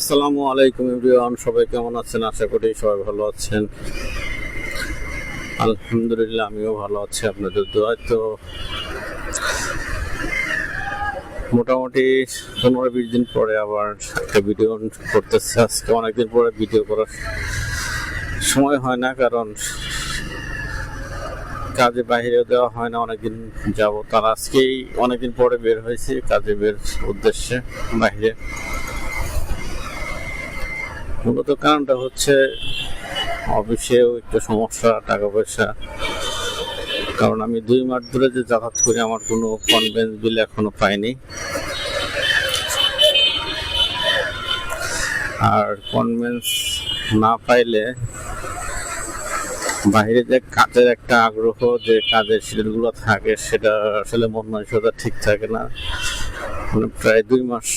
আসসালামু আলাইকুম এভরিওয়ান, সবাই কেমন আছেন? আশা করি সবাই ভালো আছেন। আলহামদুলিল্লাহ, আমিও ভালো আছি আপনাদের দোয়ায়। তো মোটামুটি 15-20 দিন পরে আবার একটা ভিডিও করতেছি। আজকে অনেকদিন পরে ভিডিও করার সময় হয় না, কারণ কাজে বাইরে দেওয়া হয় না অনেকদিন যাব। তার আজকেই অনেকদিন পরে বের হয়েছি কাজে বের উদ্দেশ্যে বাইরে। মূলত কারণটা হচ্ছে অফিসেও একটু সমস্যা, টাকা পয়সা। কারণ আমি 2 মাস ধরে যে যাতায়াত করি, আমার কোনো কনভেন্স বিল এখনো পাইনি। আর কনভেন্স না পাইলে বাইরে যে কাজের একটা আগ্রহ, যে কাজের শিডিউলগুলো থাকে, সেটা আসলে মন মানসিকতা ঠিক থাকে না। মানে প্রায় 2 মাস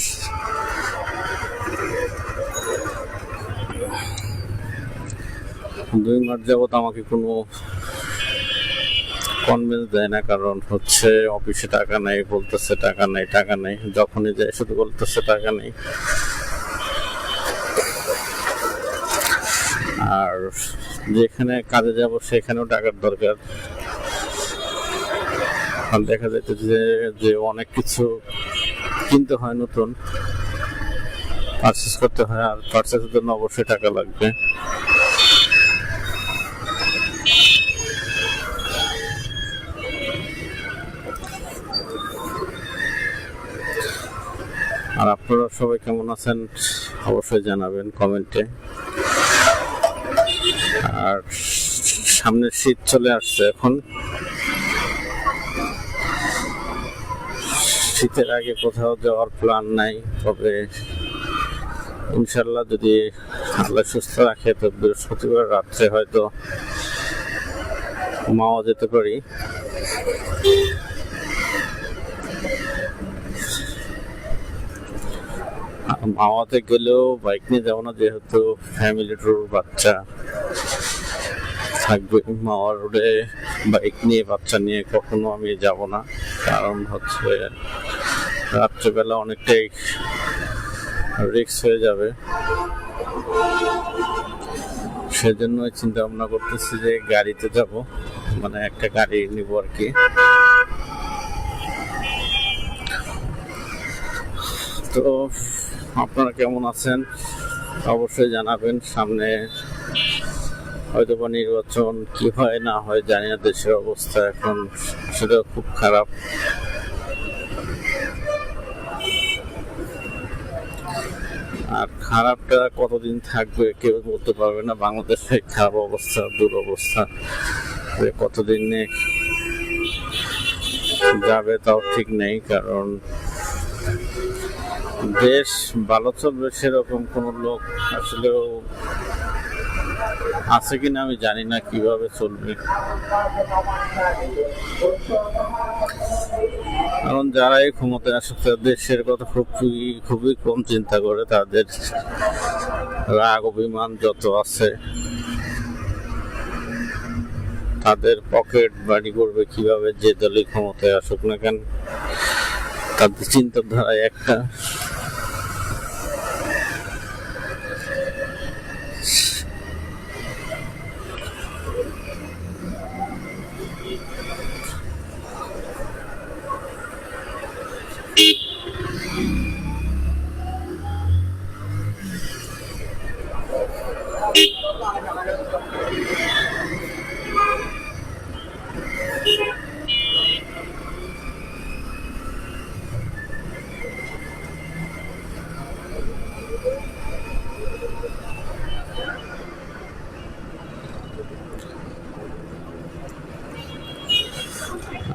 যাবত আমাকে কোনো কনভেন্স দেয় না। কারণ হচ্ছে অফিসে টাকা নেই, বলতেছে টাকা নেই, যখনই যায় শুধু বলতেছে টাকা নেই। আর যেখানে কাজে যাব সেখানেও টাকার দরকার। আর দেখা যাচ্ছে যে অনেক কিছু কিনতে হয়, নতুন পারচেস করতে হয়, আর পারচেসের জন্য অবশ্যই টাকা লাগবে। আর আপনারা সবাই কেমন আছেন অবশ্যই জানাবেন কমেন্টে। আর সামনের শীত চলে আসছে, এখন শীতের আগে কোথাও যাওয়ার প্ল্যান নাই। তবে ইনশাল্লাহ যদি আল্লাহ সুস্থ রাখে তো বৃহস্পতিবার রাত্রে হয়তো মাওয়া যেতে পারি। মাওয়াতে গেলেও বাইক নিয়ে যাবো না, যেহেতু ফ্যামিলি ট্যুর, বাচ্চা থাকবে। মাওয়া রোডে বাইক নিয়ে, বাচ্চা নিয়ে কখনো আমি যাব না। কারণ হচ্ছে রাত্রেবেলা অনেকটাই রিস্ক হয়ে যাবে। সেজন্য চিন্তা ভাবনা করতেছি যে গাড়িতে যাব, মানে একটা গাড়ি নিব আর কি। তো আপনারা কেমন আছেন অবশ্যই জানাবেন। সামনে হয়তো বা নির্বাচন, কি হয় না হয় জানি না। দেশের অবস্থা এখন সেটা খুব খারাপ। আর খারাপটা কতদিন থাকবে কেউ বলতে পারবে না। বাংলাদেশের খারাপ অবস্থা, দুরবস্থা কতদিন যাবে তাও ঠিক নেই। কারণ দেশ ভালো চলবে সেরকম কোনো লোক আসলেও আছে কিনা আমি জানি না, কিভাবে চলবে। কারণ যারা এই ক্ষমতায় আসে দেশের কথা খুবই কম চিন্তা করে। তাদের রাগ অভিমান যত আছে, তাদের পকেট বাড়ি করবে কিভাবে, যে দলই ক্ষমতায় আসুক না কেন, তাদের চিন্তাধারায় একটা।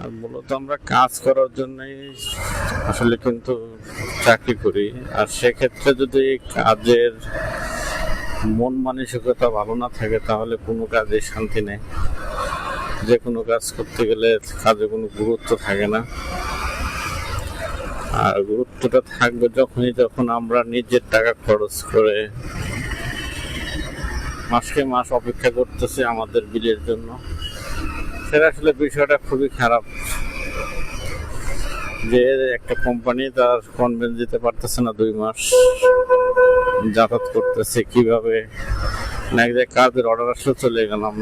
আর মূলত আমরা কাজ করার জন্যই আসলে কিন্তু চাকরি করি। আর সেক্ষেত্রে যদি কাজের মন মানসিকতা ভালো না থাকে, তাহলে কোনো কাজে শান্তি নেই। যে কোনো কাজ করতে গেলে কাজে কোনো গুরুত্ব থাকে না। আর গুরুত্বটা থাকবে যখন আমরা নিজের টাকা খরচ করে মাসকে মাস অপেক্ষা করতেছি আমাদের বিলের জন্য। সেটা আসলে বিষয়টা খুবই খারাপ। যে একটা কোম্পানি তার কনভেন্স দিতে পারতেছে না, 2 মাস যাতায়াত করতেছে কিভাবে, না যে কাজের অর্ডার আসলে চলে গেলাম,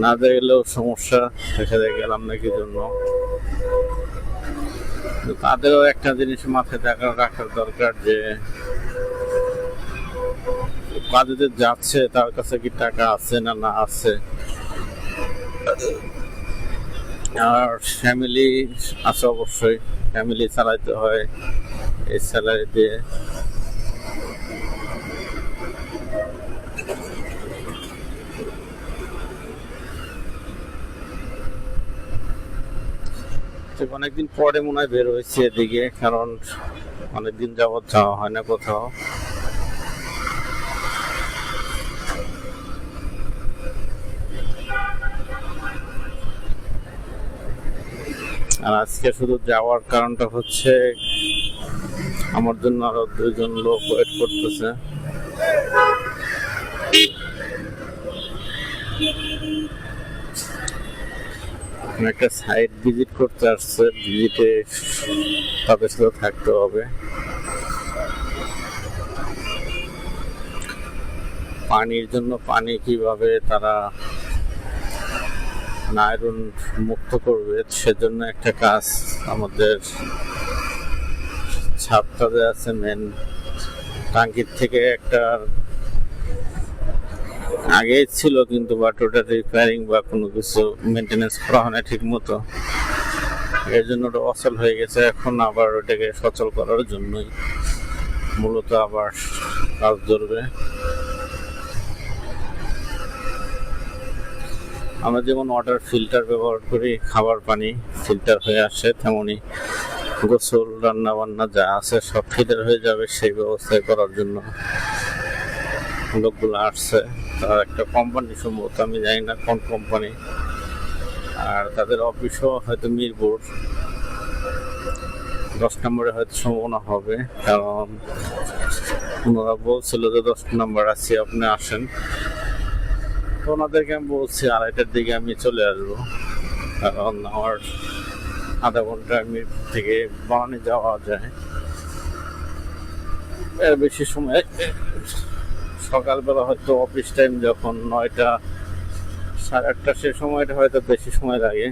না গেলেও সমস্যা দেখা যায় গেলাম না কি জন্য। তাদেরও একটা জিনিস মাথায় রাখার দরকার যে কাজে যাচ্ছে তার কাছে কি টাকা আছে না না আছে, আর ফ্যামিলি আছে, অবশ্যই ফ্যামিলি চালাইতে হয় এই স্যালারি দিয়ে। অনেকদিন পরে মনে হয় বের হয়েছে এদিকে, কারণ অনেকদিন যাবৎ যাওয়া হয় না কোথাও। আর আজকে শুধু যাওয়ার কারণটা হচ্ছে আমার জন্য আরো 2 জন লোক ওয়েট করতেছে। একটা সাইট ভিজিট করতে আসছে, ভিজিটে তাদের সাথে থাকতে হবে। পানির জন্য পানি কিভাবে তারা আয়রন মুক্ত করবে সেজন্য একটা কাজ আমাদের ছাদটা আছে মেন টাঙ্কির থেকে একটা আগে ছিল, কিন্তু বাট ওটা রিপেয়ারিং বা কোনো কিছু মেনটেনেন্স করা হয় না ঠিক মতো, এর জন্য ওটা অচল হয়ে গেছে। এখন আবার ওটাকে সচল করার জন্যই মূলত আবার কাজ ধরবে। আমরা যেমন ওয়াটার ফিল্টার ব্যবহার করি, খাবার পানি ফিল্টার হয়ে আসে, তেমনি গোসল রান্না বান্না যা আছে সব ফিল্টার হয়ে যাবে, সেই ব্যবস্থায় করার জন্য লোকগুলো আসছে। তার একটা কোম্পানি সম্ভবত, আমি জানি না কোন কোম্পানি, আর তাদের অফিসও হয়তো মিরপুর 10 নম্বরে হয়তো সম্ভাবনা হবে, কারণ ওনারা বলছিল যে 10 নম্বর আছে, আপনি আসেন। তো ওনাদেরকে আমি বলছি 2:30টার দিকে আমি চলে আসবো, কারণ আমার আধা ঘন্টা মিরপুর থেকে বনানী যাওয়া যায়, এর বেশি সময়। সকালবেলা হয়তো অফিস টাইম যখন 9টা 8:30 সে সময়টা হয়তো বেশি সময় লাগে,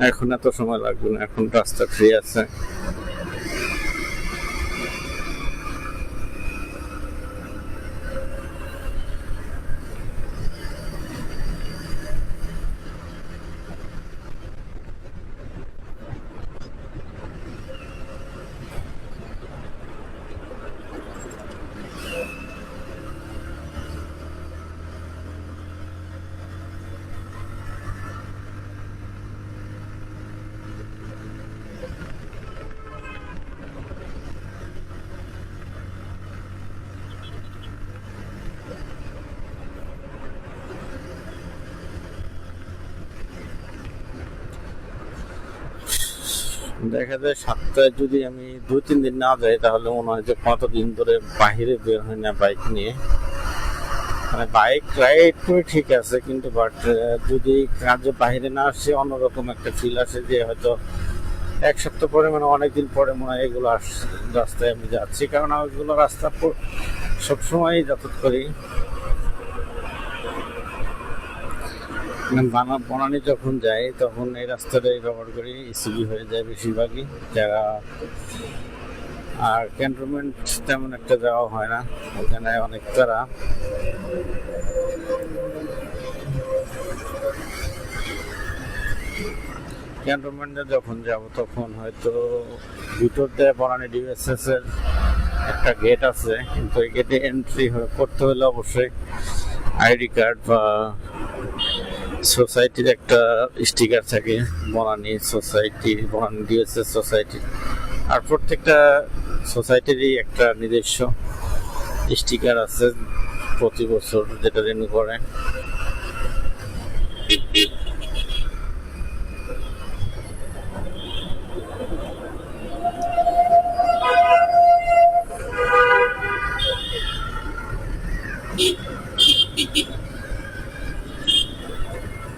এখন এত সময় লাগবে না, এখন রাস্তা ফ্রি আছে। দেখা যায় সপ্তাহে যদি আমি 2-3 দিন না যাই, তাহলে মনে হয় যে কতদিন ধরে বাহিরে বের হয় না বাইক নিয়ে। মানে বাইক রাইড করে ঠিক আছে, কিন্তু বাট যদি কাজে বাহিরে না আসে অন্যরকম একটা ফিল আসে, যে হয়তো 1 সপ্তাহ পরে, মানে অনেকদিন পরে মনে হয় এগুলো রাস্তায় আমি যাচ্ছি, কারণ আমি এগুলো রাস্তা সবসময়ই যাতায়াত করি। বনানী যখন যাই তখন এই রাস্তাটাই ব্যবহার করি, ইসিবি হয়ে যায় বেশিরভাগই যারা, আর ক্যান্টনমেন্ট তেমন একটা যাওয়া হয় না, ওখানে অনেক তারা। ক্যান্টনমেন্টে যখন যাব তখন হয়তো ভিতর দিয়ে বনানী ডিএসএস এর একটা গেট আছে, কিন্তু এই গেটে এন্ট্রি করতে হলে অবশ্যই আইডি কার্ড বা সোসাইটির একটা স্টিকার থাকে, Banani society, Banani DSS society, আর প্রত্যেকটা সোসাইটিরই একটা নিজস্ব স্টিকার আছে প্রতি বছর, যেটা রিনিউ করে।